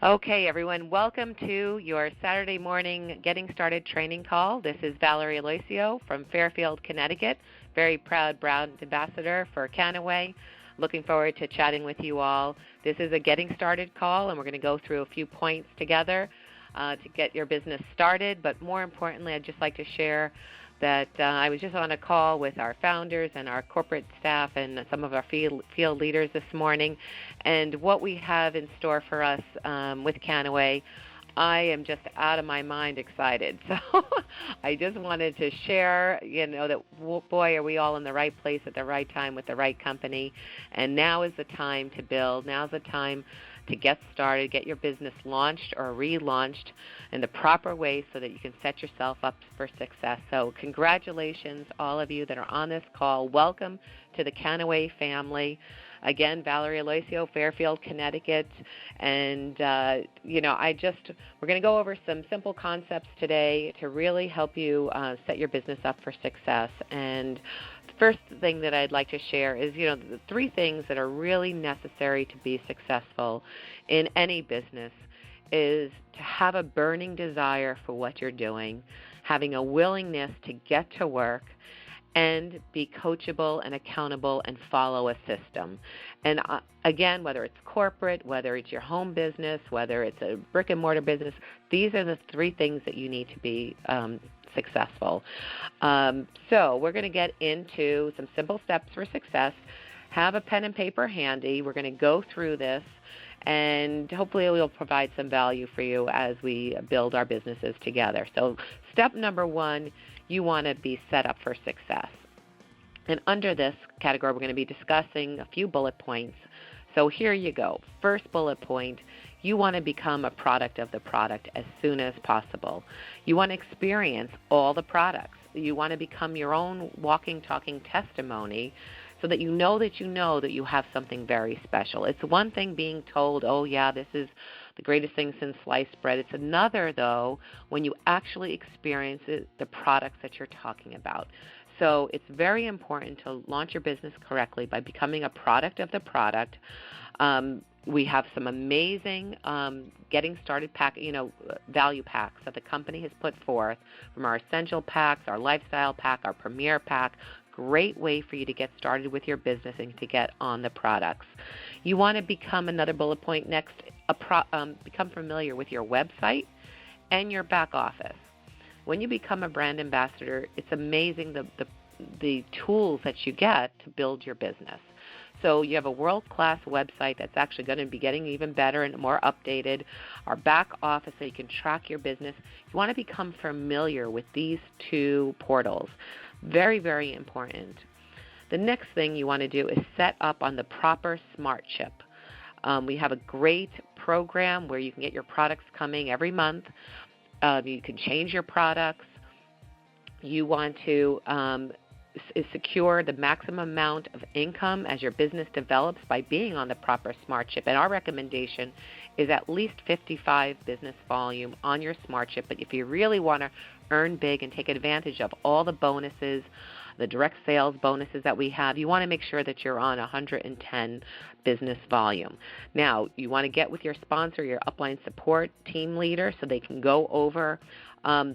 Okay, everyone, welcome to your Saturday morning Getting Started training call. This is Valerie Aloisio from Fairfield, Connecticut, very proud brand ambassador for Kannaway. Looking forward to chatting with you all. This is a Getting Started call, and we're going to go through a few points together to get your business started. But more importantly, I'd just like to share that I was just on a call with our founders and our corporate staff and some of our field leaders this morning, and what we have in store for us with Kannaway. I am just out of my mind excited. So I just wanted to share, that, boy, are we all in the right place at the right time with the right company. And now is the time to build. Now's the time to get started, get your business launched or relaunched in the proper way so that you can set yourself up for success. So congratulations, all of you that are on this call. Welcome to the Kannaway family. Again, Valerie Aloisio, Fairfield, Connecticut. And, we're going to go over some simple concepts today to really help you set your business up for success. And the first thing that I'd like to share is, the three things that are really necessary to be successful in any business is to have a burning desire for what you're doing, having a willingness to get to work, and be coachable and accountable and follow a system. And again, whether it's corporate, whether it's your home business, whether it's a brick and mortar business, these are the three things that you need to be successful. So we're going to get into some simple steps for success. Have a pen and paper handy. We're going to go through this, and hopefully it will provide some value for you as we build our businesses together. So step number one, you want to be set up for success. And under this category, we're going to be discussing a few bullet points. So here you go. First bullet point, you want to become a product of the product as soon as possible. You want to experience all the products. You want to become your own walking, talking testimony so that you know that you have something very special. It's one thing being told, oh, yeah, this is the greatest thing since sliced bread. It's another, though, when you actually experience the products that you're talking about. So it's very important to launch your business correctly by becoming a product of the product. We have some amazing getting started value packs that the company has put forth, from our essential packs, our lifestyle pack, our premier pack. Great way for you to get started with your business and to get on the products. You want to become, another bullet point next, become familiar with your website and your back office. When you become a brand ambassador, it's amazing the tools that you get to build your business. So you have a world-class website that's actually going to be getting even better and more updated. Our back office, so you can track your business. You want to become familiar with these two portals. Very, very important. The next thing you want to do is set up on the proper smart chip. We have a great program where you can get your products coming every month. You can change your products. You want to secure the maximum amount of income as your business develops by being on the proper smart chip. And our recommendation is at least 55 business volume on your smart chip. But if you really want to earn big and take advantage of all the bonuses, the direct sales bonuses that we have, you want to make sure that you're on 110 business volume. Now, you want to get with your sponsor, your upline support team leader, so they can go over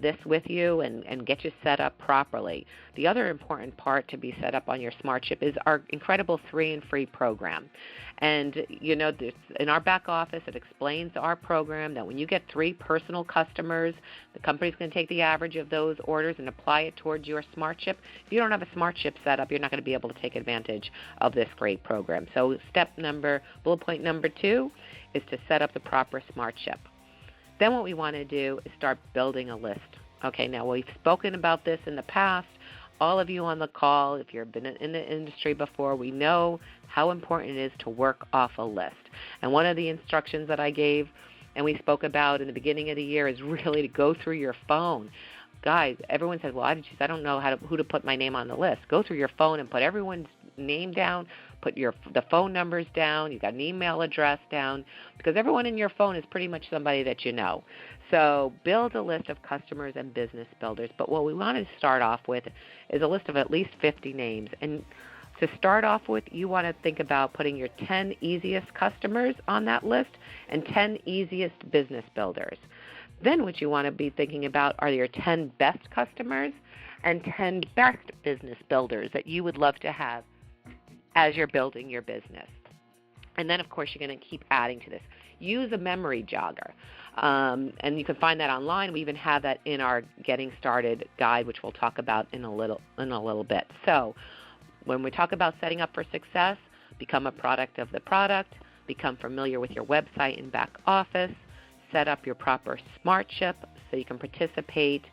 this with you and get you set up properly. The other important part to be set up on your smart chip is our incredible 3 and free program. And, in our back office, it explains our program that when you get 3 personal customers, the company's going to take the average of those orders and apply it towards your smart chip. If you don't have a smart chip set up, you're not going to be able to take advantage of this great program. So bullet point number 2 is to set up the proper smart chip. Then what we want to do is start building a list. Okay, now we've spoken about this in the past. All of you on the call, if you've been in the industry before, we know how important it is to work off a list. And one of the instructions that I gave and we spoke about in the beginning of the year is really to go through your phone. Guys, everyone says, well, I don't know who to put my name on the list. Go through your phone and put everyone's name down, put the phone numbers down, you got an email address down, because everyone in your phone is pretty much somebody that you know. So build a list of customers and business builders. But what we want to start off with is a list of at least 50 names. And To start off with, you want to think about putting your 10 easiest customers on that list and 10 easiest business builders. Then what you want to be thinking about are your 10 best customers and 10 best business builders that you would love to have as you're building your business. And then, of course, you're going to keep adding to this. Use a memory jogger. And you can find that online. We even have that in our Getting Started guide, which we'll talk about in a little bit. So when we talk about setting up for success, become a product of the product, become familiar with your website and back office, set up your proper SmartShip so you can participate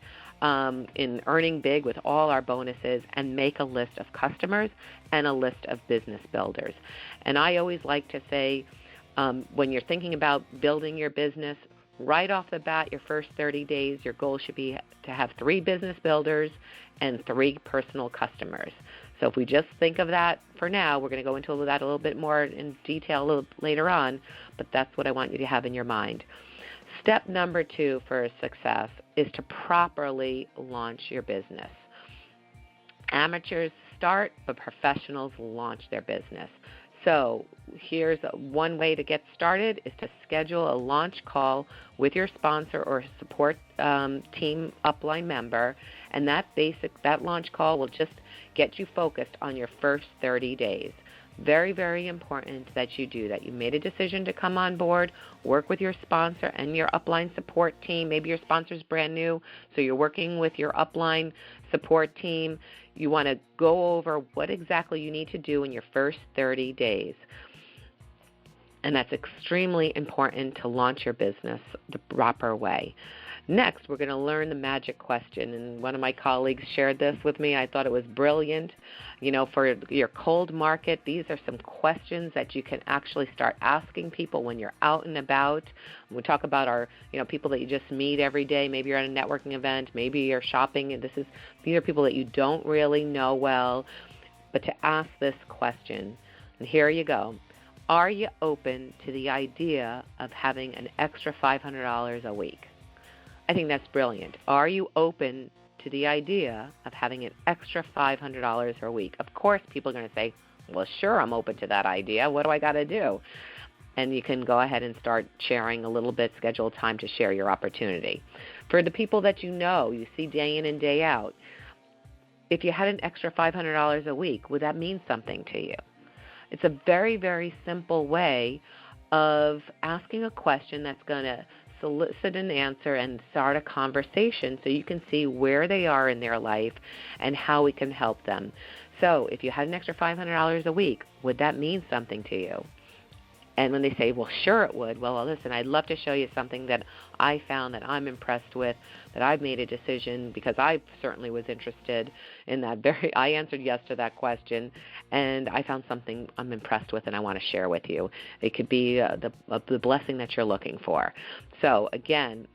in earning big with all our bonuses, and make a list of customers and a list of business builders. And I always like to say, when you're thinking about building your business, right off the bat, your first 30 days, your goal should be to have 3 business builders and 3 personal customers. So if we just think of that for now, we're going to go into that a little bit more in detail a little later on, but that's what I want you to have in your mind. Step number 2 for success is to properly launch your business. Amateurs start, but professionals launch their business. So here's one way to get started is to schedule a launch call with your sponsor or support team upline member, and that launch call will just get you focused on your first 30 days. Very, very important that you do that. You made a decision to come on board, work with your sponsor and your upline support team. Maybe your sponsor's brand new, so you're working with your upline support team. You want to go over what exactly you need to do in your first 30 days. And that's extremely important to launch your business the proper way. Next, we're going to learn the magic question. And one of my colleagues shared this with me. I thought it was brilliant. For your cold market, these are some questions that you can actually start asking people when you're out and about. We talk about our, people that you just meet every day. Maybe you're at a networking event. Maybe you're shopping. And these are people that you don't really know well. But to ask this question, and here you go. Are you open to the idea of having an extra $500 a week? I think that's brilliant. Are you open to the idea of having an extra $500 a week? Of course, people are going to say, well, sure, I'm open to that idea. What do I got to do? And you can go ahead and start sharing a little bit, schedule time to share your opportunity. For the people that you see day in and day out, if you had an extra $500 a week, would that mean something to you? It's a very, very simple way of asking a question that's going to solicit an answer and start a conversation so you can see where they are in their life and how we can help them. So if you had an extra $500 a week, would that mean something to you? And when they say, well, sure it would, well, listen, I'd love to show you something that I found that I'm impressed with, that I've made a decision because I certainly was interested in that. I answered yes to that question, and I found something I'm impressed with and I want to share with you. It could be the blessing that you're looking for. So, again,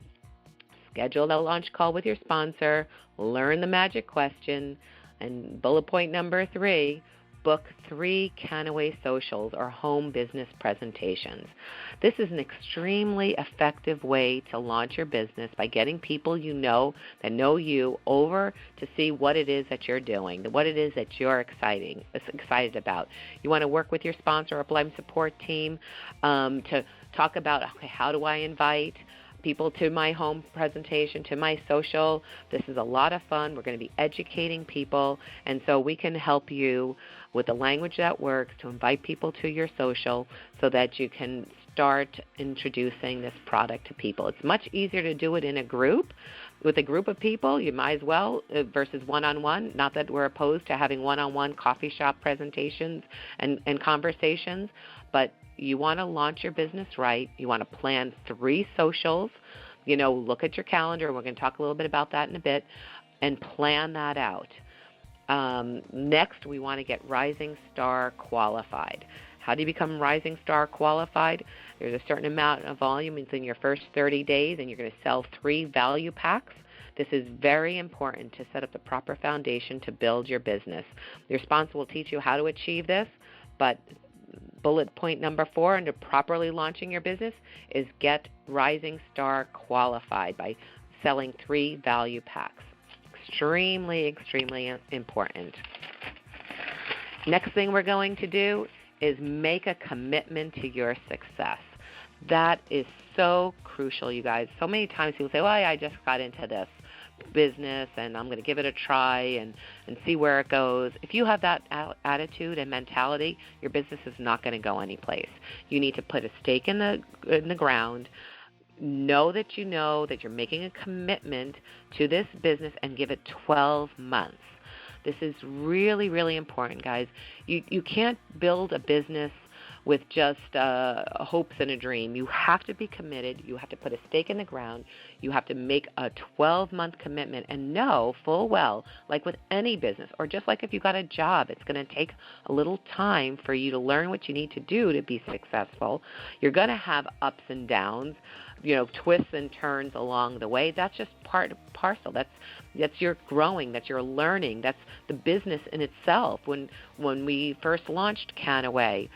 schedule a launch call with your sponsor, learn the magic question, and bullet point number 3, book 3 Kannaway socials or home business presentations. This is an extremely effective way to launch your business by getting people that know you over to see what it is that you're doing, what it is that you're excited about. You want to work with your sponsor or upline support team to talk about, okay, how do I invite people to my home presentation, to my social. This is a lot of fun. We're going to be educating people, and so we can help you with the language that works to invite people to your social so that you can start introducing this product to people. It's much easier to do it in a group. With a group of people, you might as well, versus one-on-one. Not that we're opposed to having one-on-one coffee shop presentations and conversations, but you want to launch your business right. You want to plan 3 socials. Look at your calendar. We're going to talk a little bit about that in a bit, and plan that out. Next, we want to get Rising Star qualified. How do you become Rising Star qualified? There's a certain amount of volume within your first 30 days, and you're going to sell 3 value packs. This is very important to set up the proper foundation to build your business. Your sponsor will teach you how to achieve this, but bullet point number 4 under properly launching your business is get Rising Star qualified by selling 3 value packs. Extremely, extremely important. Next thing we're going to do is make a commitment to your success. That is so crucial, you guys. So many times people say, well, I just got into this business and I'm going to give it a try and see where it goes. If you have that attitude and mentality, your business is not going to go anyplace. You need to put a stake in the ground, know that you're making a commitment to this business, and give it 12 months. This is really, really important, guys. You can't build a business with just hopes and a dream. You have to be committed. You have to put a stake in the ground. You have to make a 12-month commitment and know full well, like with any business, or just like if you got a job, it's going to take a little time for you to learn what you need to do to be successful. You're going to have ups and downs, twists and turns along the way. That's just part and parcel. That's your growing. That's your learning. That's the business in itself. When we first launched Kannaway,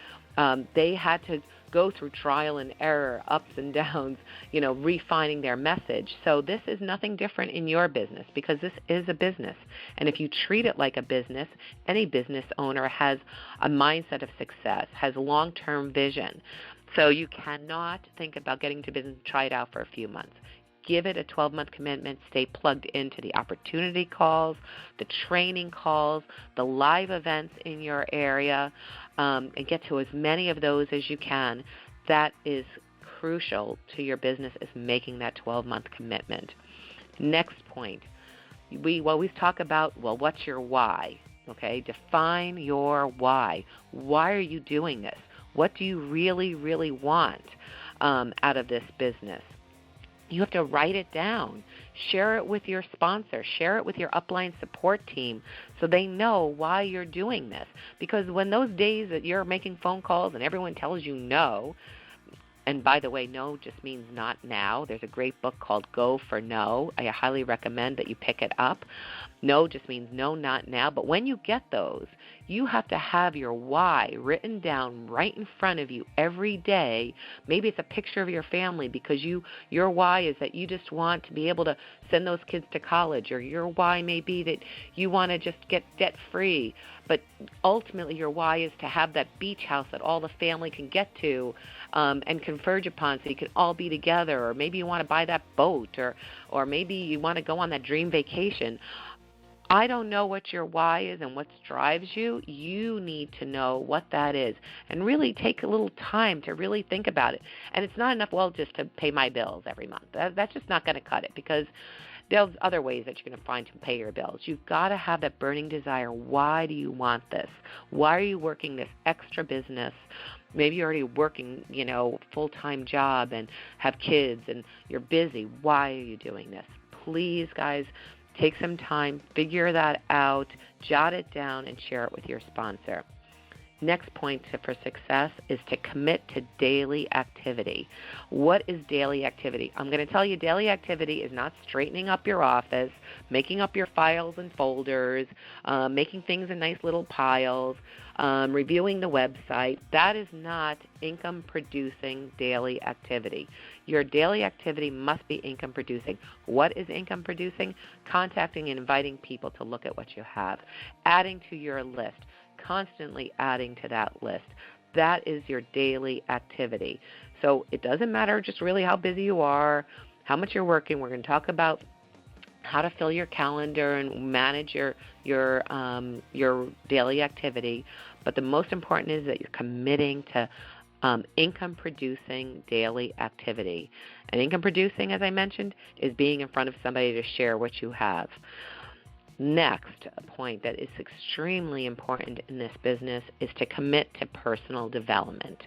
they had to go through trial and error, ups and downs, refining their message. So this is nothing different in your business, because this is a business. And if you treat it like a business, any business owner has a mindset of success, has long-term vision. So you cannot think about getting to business and try it out for a few months. Give it a 12-month commitment. Stay plugged into the opportunity calls, the training calls, the live events in your area, and get to as many of those as you can. That is crucial to your business, is making that 12-month commitment. Next point, we always talk about, what's your why? Okay, define your why. Why are you doing this? What do you really, really want out of this business? You have to write it down. Share it with your sponsor. Share it with your upline support team so they know why you're doing this. Because when those days that you're making phone calls and everyone tells you no, and by the way, no just means not now. There's a great book called Go for No. I highly recommend that you pick it up. No just means no, not now. But when you get those, you have to have your why written down right in front of you every day. Maybe it's a picture of your family, because your why is that you just want to be able to send those kids to college, or your why may be that you want to just get debt-free. But ultimately your why is to have that beach house that all the family can get to and converge upon, so you can all be together. Or maybe you want to buy that boat, or maybe you want to go on that dream vacation. I don't know what your why is and what drives you. You need to know what that is and really take a little time to really think about it. And it's not enough, just to pay my bills every month. That's just not going to cut it, because there's other ways that you're going to find to pay your bills. You've got to have that burning desire. Why do you want this? Why are you working this extra business? Maybe you're already working, full-time job and have kids and you're busy. Why are you doing this? Please, guys, take some time, figure that out, jot it down, and share it with your sponsor. Next point for success is to commit to daily activity. What is daily activity? I'm going to tell you, daily activity is not straightening up your office, making up your files and folders, making things in nice little piles, reviewing the website. That is not income-producing daily activity. Your daily activity must be income-producing. What is income-producing? Contacting and inviting people to look at what you have, adding to your list, constantly adding to that list. That is your daily activity. So it doesn't matter just really how busy you are, how much you're working. We're going to talk about how to fill your calendar and manage your daily activity. But the most important is that you're committing to income-producing daily activity. And income-producing, as I mentioned, is being in front of somebody to share what you have. Next, a point that is extremely important in this business is to commit to personal development.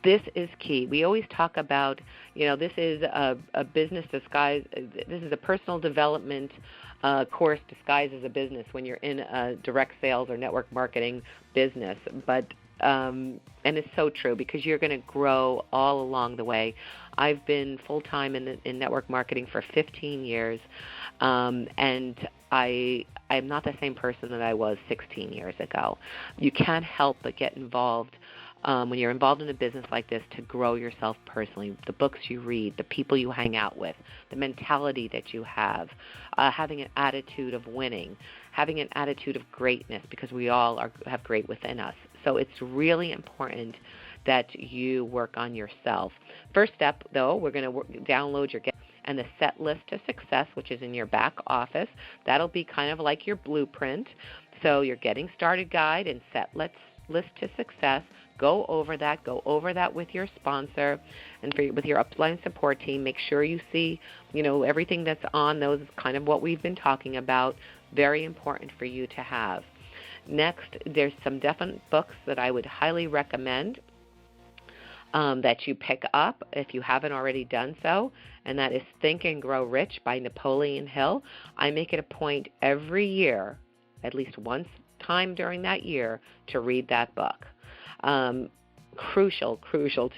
This is key. We always talk about, this is a business disguise. This is a personal development course disguised as a business when you're in a direct sales or network marketing business. But and it's so true, because you're going to grow all along the way. I've been full-time in network marketing for 15 years, and I'm not the same person that I was 16 years ago. You can't help but get involved when you're involved in a business like this, to grow yourself personally, the books you read, the people you hang out with, the mentality that you have, having an attitude of winning, having an attitude of greatness, because we all have great within us. So it's really important that you work on yourself. First step, though, we're going to download your and the Set List to Success, which is in your back office. That'll be kind of like your blueprint. So your Getting Started Guide and Set List to Success. Go over that with your sponsor and with your upline support team. Make sure you see, everything that's on those is kind of what we've been talking about. Very important for you to have. Next, there's some definite books that I would highly recommend that you pick up if you haven't already done so, and that is Think and Grow Rich by Napoleon Hill. I make it a point every year, at least one time during that year, to read that book. Crucial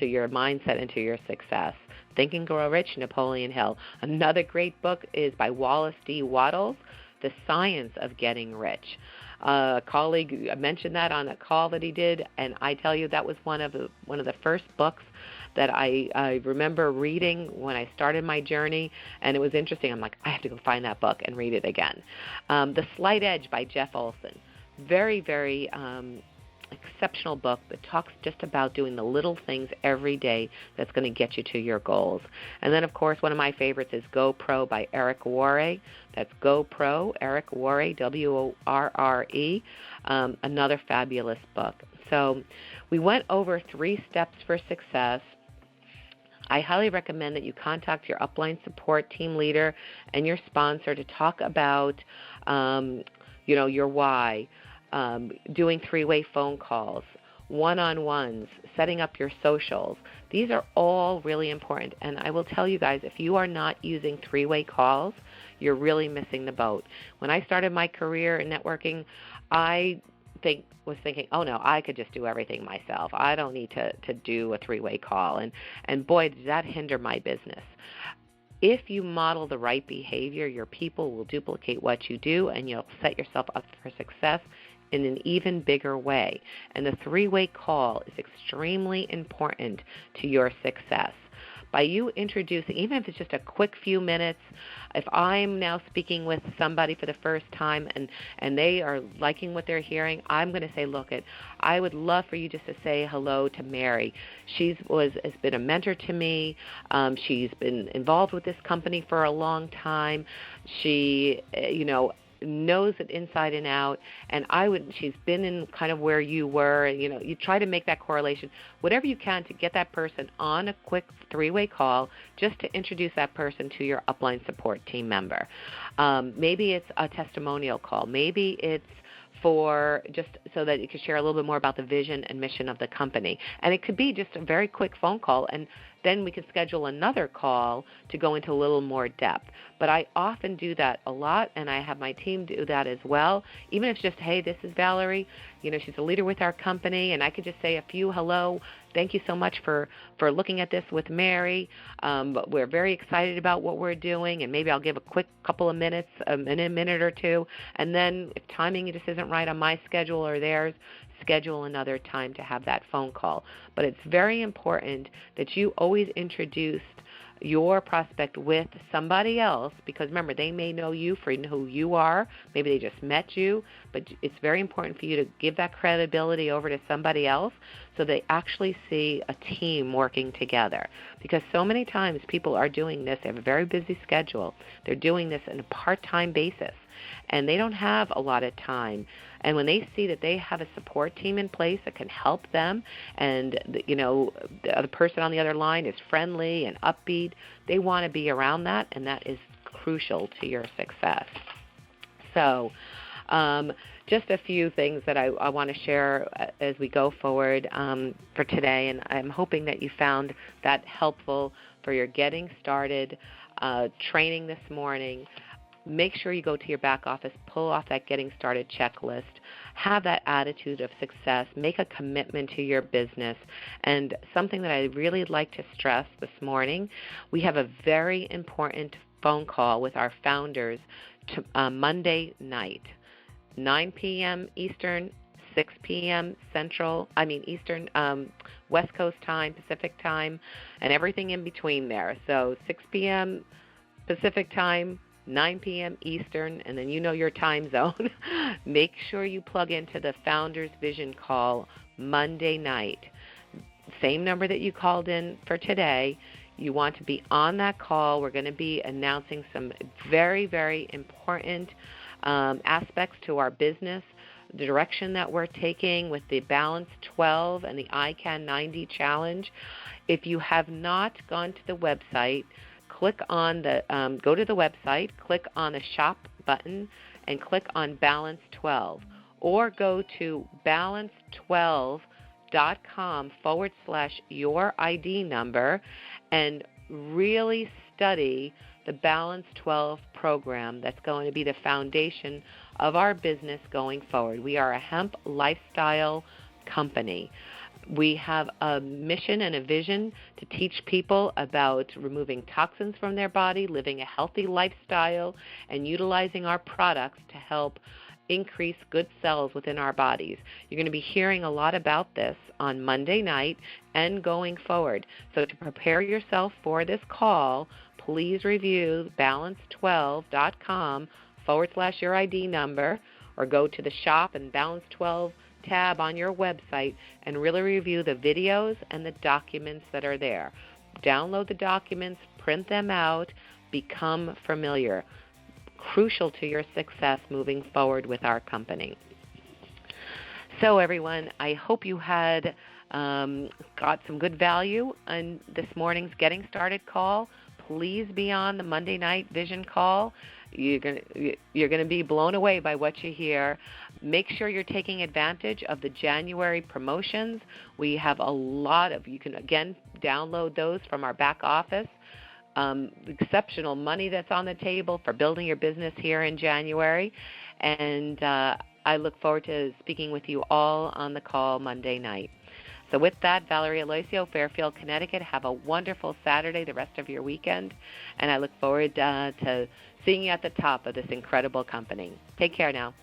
to your mindset and to your success. Think and Grow Rich, Napoleon Hill. Another great book is by Wallace D. Wattles, The Science of Getting Rich. A colleague mentioned that on a call that he did, and I tell you, that was one of the first books that I remember reading when I started my journey, and it was interesting. I'm like, I have to go find that book and read it again. The Slight Edge by Jeff Olson. Very, very exceptional book that talks just about doing the little things every day that's going to get you to your goals. And then, of course, one of my favorites is Go Pro by Eric Worre. That's Go Pro, Eric Worre, W-O-R-R-E, another fabulous book. So we went over 3 steps for success. I highly recommend that you contact your upline support team leader and your sponsor to talk about, your why. Doing 3-way phone calls, one-on-ones, setting up your socials. These are all really important. And I will tell you guys, if you are not using 3-way calls, you're really missing the boat. When I started my career in networking, I was thinking, oh no, I could just do everything myself. I don't need to do a 3-way call. And boy, did that hinder my business. If you model the right behavior, your people will duplicate what you do, and you'll set yourself up for success in an even bigger way. And the 3-way call is extremely important to your success. By you introducing, even if it's just a quick few minutes, if I'm now speaking with somebody for the first time and they are liking what they're hearing, I'm going to say, I would love for you just to say hello to Mary. Has been a mentor to me. She's been involved with this company for a long time. She, knows it inside and out, and she's been in kind of where you were, you try to make that correlation, whatever you can to get that person on a quick 3-way call just to introduce that person to your upline support team member. Maybe it's a testimonial call. Maybe it's for just so that you can share a little bit more about the vision and mission of the company. And it could be just a very quick phone call, and then we can schedule another call to go into a little more depth. But I often do that a lot, and I have my team do that as well. Even if it's just, hey, this is Valerie. She's a leader with our company, and I could just say a few hello. Thank you so much for looking at this with Mary. We're very excited about what we're doing, and maybe I'll give a quick couple of minutes, in a minute or two. And then if timing just isn't right on my schedule or theirs, schedule another time to have that phone call. But it's very important that you always introduce your prospect with somebody else, because remember, they may know you for who you are. Maybe they just met you, but it's very important for you to give that credibility over to somebody else so they actually see a team working together. Because so many times people are doing this, they have a very busy schedule. They're doing this on a part-time basis, and they don't have a lot of time. And when they see that they have a support team in place that can help them, and the other person on the other line is friendly and upbeat, they want to be around that, and that is crucial to your success. So just a few things that I want to share as we go forward for today, and I'm hoping that you found that helpful for your getting started training this morning. Make sure you go to your back office, pull off that getting started checklist, have that attitude of success, make a commitment to your business. And something that I really like to stress this morning, we have a very important phone call with our founders Monday night, 9 p.m. Eastern, 6 p.m. Eastern, West Coast time, Pacific time, and everything in between there. So 6 p.m. Pacific time, 9 p.m. Eastern, and then you know your time zone. Make sure you plug into the Founders Vision call Monday night. Same number that you called in for today. You want to be on that call. We're going to be announcing some very, very important aspects to our business, the direction that we're taking with the Balance 12 and the ICANN 90 challenge. If you have not gone to the website, click on go to the website, click on the shop button, and click on Balance 12, or go to balance12.com/your ID number and really study the Balance 12 program that's going to be the foundation of our business going forward. We are a hemp lifestyle company. We have a mission and a vision to teach people about removing toxins from their body, living a healthy lifestyle, and utilizing our products to help increase good cells within our bodies. You're going to be hearing a lot about this on Monday night and going forward. So to prepare yourself for this call, please review balance12.com/your ID number, or go to the shop and Balance 12 tab on your website and really review the videos and the documents that are there. Download the documents, print them out, become familiar. Crucial to your success moving forward with our company. So everyone, I hope you had got some good value on this morning's Getting Started call. Please be on the Monday night Vision call. You're going to be blown away by what you hear. Make sure you're taking advantage of the January promotions. We have a lot of, you can again download those from our back office. Exceptional money that's on the table for building your business here in January. And I look forward to speaking with you all on the call Monday night. So with that, Valerie Aloisio, Fairfield, Connecticut, have a wonderful Saturday, the rest of your weekend, and I look forward to seeing you at the top of this incredible company. Take care now.